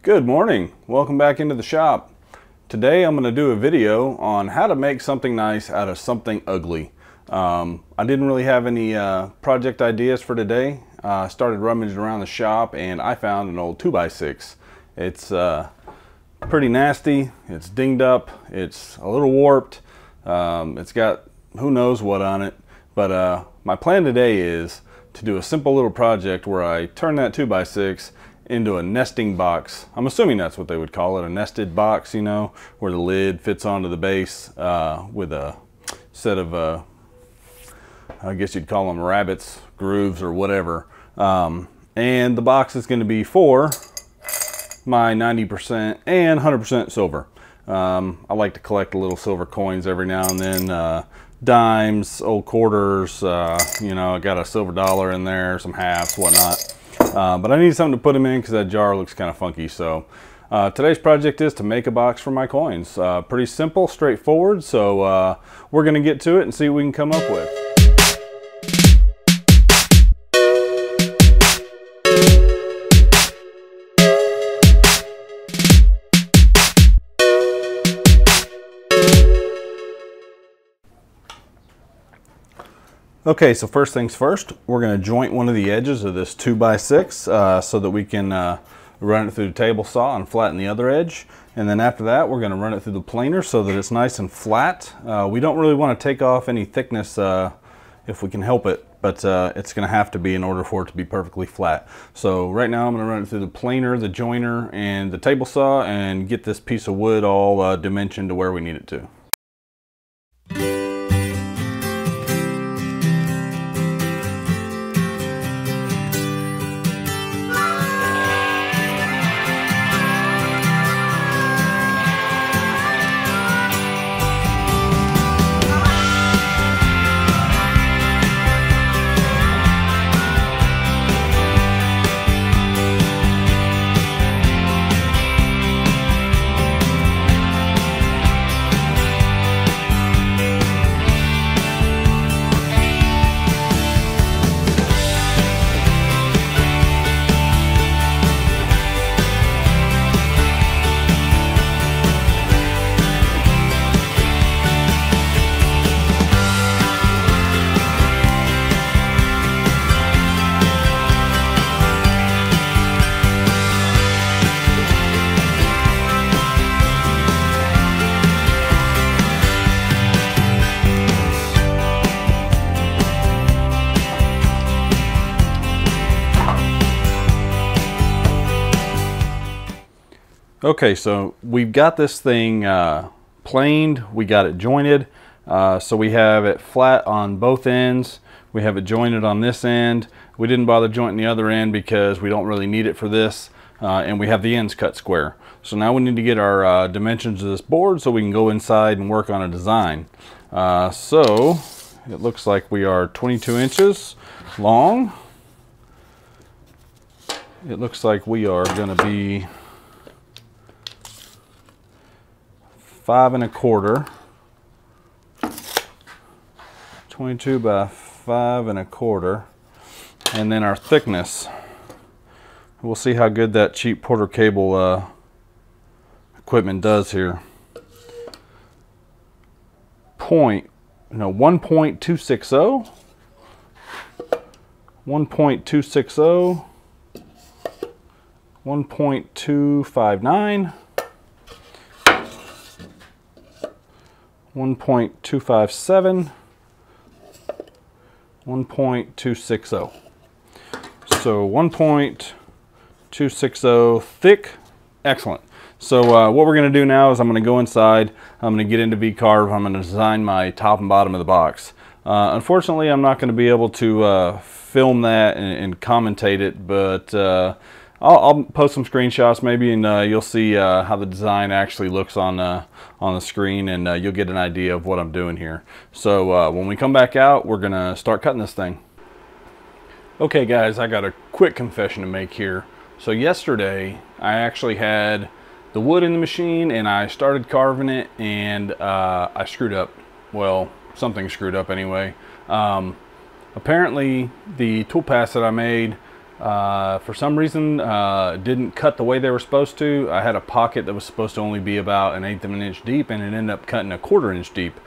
Good morning. Welcome back into the shop. Today I'm going to do a video on how to make something nice out of something ugly. I didn't really have any project ideas for today. I started rummaging around the shop and I found an old 2x6. It's pretty nasty, it's dinged up, it's a little warped, it's got who knows what on it. But my plan today is to do a simple little project where I turn that 2x6 into a nesting box. I'm assuming that's what they would call it, a nested box, you know, where the lid fits onto the base with a set of, I guess you'd call them rabbets, grooves, or whatever. And the box is going to be for my 90% and 100% silver. I like to collect little silver coins every now and then, dimes, old quarters, you know, I got a silver dollar in there, some halves, whatnot. But I need something to put them in because that jar looks kind of funky. So today's project is to make a box for my coins. Pretty simple, straightforward. So we're going to get to it and see what we can come up with. Okay, so first things first, we're going to joint one of the edges of this 2x6 so that we can run it through the table saw and flatten the other edge. And then after that, we're going to run it through the planer so that it's nice and flat. We don't really want to take off any thickness if we can help it, but it's going to have to be in order for it to be perfectly flat. So right now I'm going to run it through the planer, the joiner, and the table saw and get this piece of wood all dimensioned to where we need it to. Okay, so we've got this thing planed, we got it jointed, so we have it flat on both ends, we have it jointed on this end. We didn't bother jointing the other end because we don't really need it for this, and we have the ends cut square. So now we need to get our dimensions of this board so we can go inside and work on a design. So it looks like we are 22 inches long. It looks like we are going to be 5 1/4, 22 by 5 1/4, and then our thickness. We'll see how good that cheap Porter cable equipment does here. 1.260, 1.260, 1.259. 1.257, 1.260. So 1.260 thick. Excellent. So what we're going to do now is I'm going to go inside. I'm going to get into Vcarve. I'm going to design my top and bottom of the box. Unfortunately, I'm not going to be able to film that and commentate it, but I'll post some screenshots maybe, and you'll see how the design actually looks on the screen, and you'll get an idea of what I'm doing here. So when we come back out, we're gonna start cutting this thing. Okay guys, I got a quick confession to make here. So yesterday I actually had the wood in the machine and I started carving it, and I screwed up. Well, something screwed up anyway. Apparently the tool pass that I made For some reason, didn't cut the way they were supposed to. I had a pocket that was supposed to only be about 1/8 of an inch deep, and it ended up cutting 1/4 inch deep.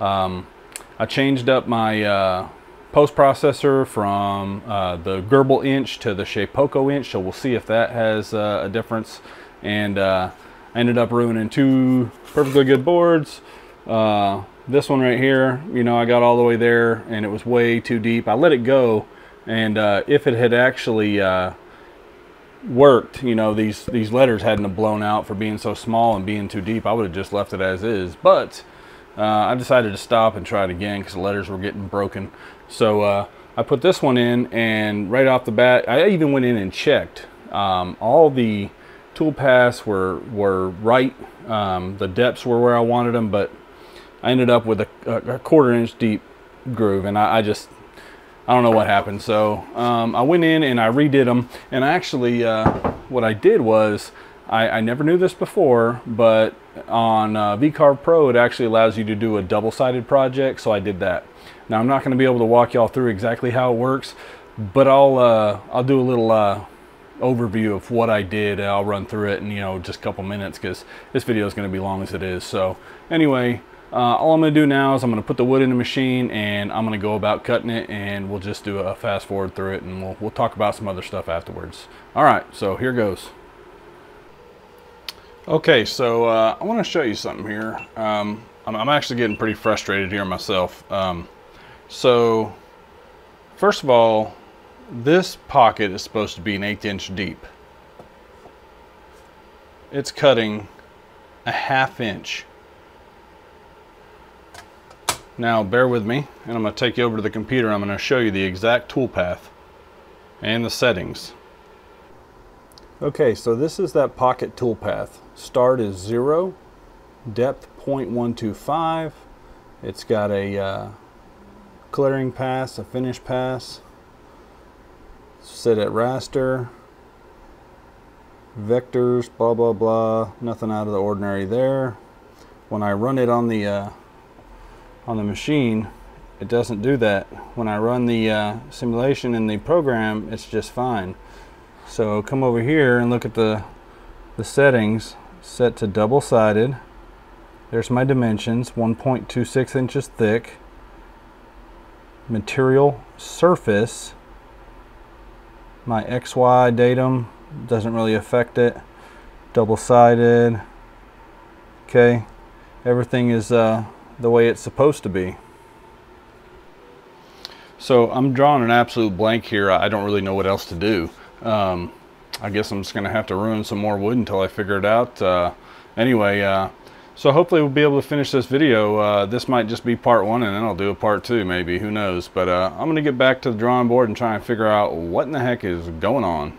I changed up my post processor from the Gerbil inch to the Shapeoko inch, so we'll see if that has a difference. And I ended up ruining 2 perfectly good boards. This one right here, you know, I got all the way there and it was way too deep. I let it go, and if it had actually worked, you know, these letters hadn't have blown out for being so small and being too deep. I would have just left it as is, but I decided to stop and try it again because the letters were getting broken. So I put this one in, and right off the bat, I even went in and checked. All the tool paths were right. The depths were where I wanted them, but I ended up with a 1/4 inch deep groove, and I don't know what happened. So I went in and I redid them, and actually what I did was, I never knew this before, but on Vcarve Pro it actually allows you to do a double-sided project, so I did that. Now I'm not going to be able to walk y'all through exactly how it works, but I'll do a little overview of what I did, and I'll run through it in, you know, just a couple minutes, because this video is going to be long as it is. So anyway, all I'm going to do now is I'm going to put the wood in the machine, and I'm going to go about cutting it, and we'll just do a fast forward through it, and we'll talk about some other stuff afterwards. All right, so here goes. Okay, so I want to show you something here. I'm actually getting pretty frustrated here myself. So first of all, this pocket is supposed to be 1/8 inch deep. It's cutting 1/2 inch. Now bear with me, and I'm going to take you over to the computer. I'm going to show you the exact tool path and the settings. Okay, so this is that pocket tool path. Start is 0, depth 0.125. It's got a clearing pass, a finish pass, set at raster, vectors, blah blah blah, nothing out of the ordinary there. When I run it on the machine, it doesn't do that. When I run the simulation in the program, it's just fine. So come over here and look at the settings. Set to double-sided. There's my dimensions, 1.26 inches thick. Material surface. My XY datum doesn't really affect it. Double-sided. Okay, everything is the way it's supposed to be. So I'm drawing an absolute blank here. I don't really know what else to do. I guess I'm just gonna have to ruin some more wood until I figure it out. Anyway, so hopefully we'll be able to finish this video. This might just be part 1, and then I'll do a part 2 maybe, who knows. But I'm gonna get back to the drawing board and try and figure out what in the heck is going on.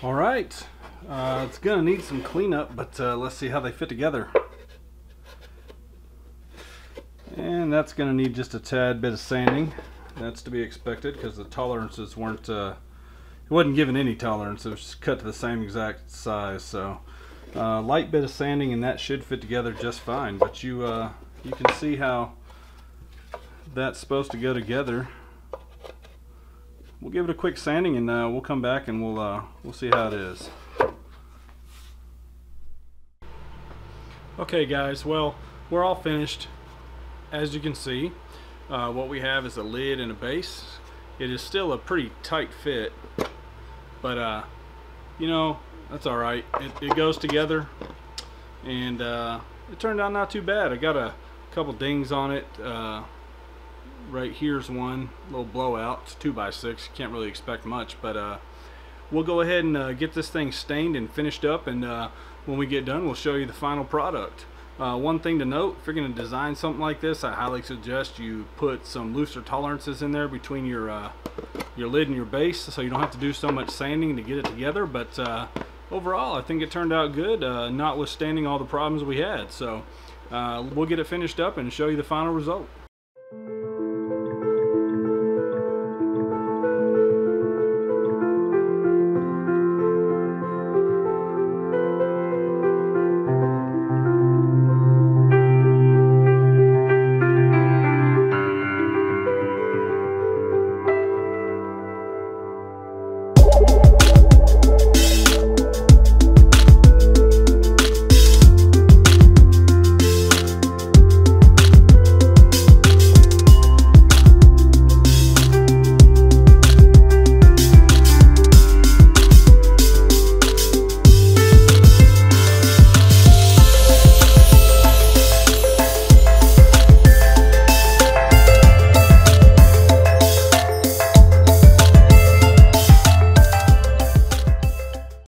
All right, it's gonna need some cleanup, but let's see how they fit together. And that's gonna need just a tad bit of sanding. That's to be expected because the tolerances weren't, it wasn't given any tolerance. It was just cut to the same exact size. So light bit of sanding and that should fit together just fine. But you can see how that's supposed to go together. We'll give it a quick sanding and we'll come back and we'll see how it is. Okay guys, well, we're all finished. As you can see, what we have is a lid and a base. It is still a pretty tight fit, but you know, that's all right. It goes together, and it turned out not too bad. I got a couple dings on it. Right here's one little blowout. It's 2x6. Can't really expect much, but we'll go ahead and get this thing stained and finished up, and when we get done, we'll show you the final product. One thing to note, if you're going to design something like this, I highly suggest you put some looser tolerances in there between your lid and your base, so you don't have to do so much sanding to get it together. But overall, I think it turned out good, notwithstanding all the problems we had. So we'll get it finished up and show you the final result.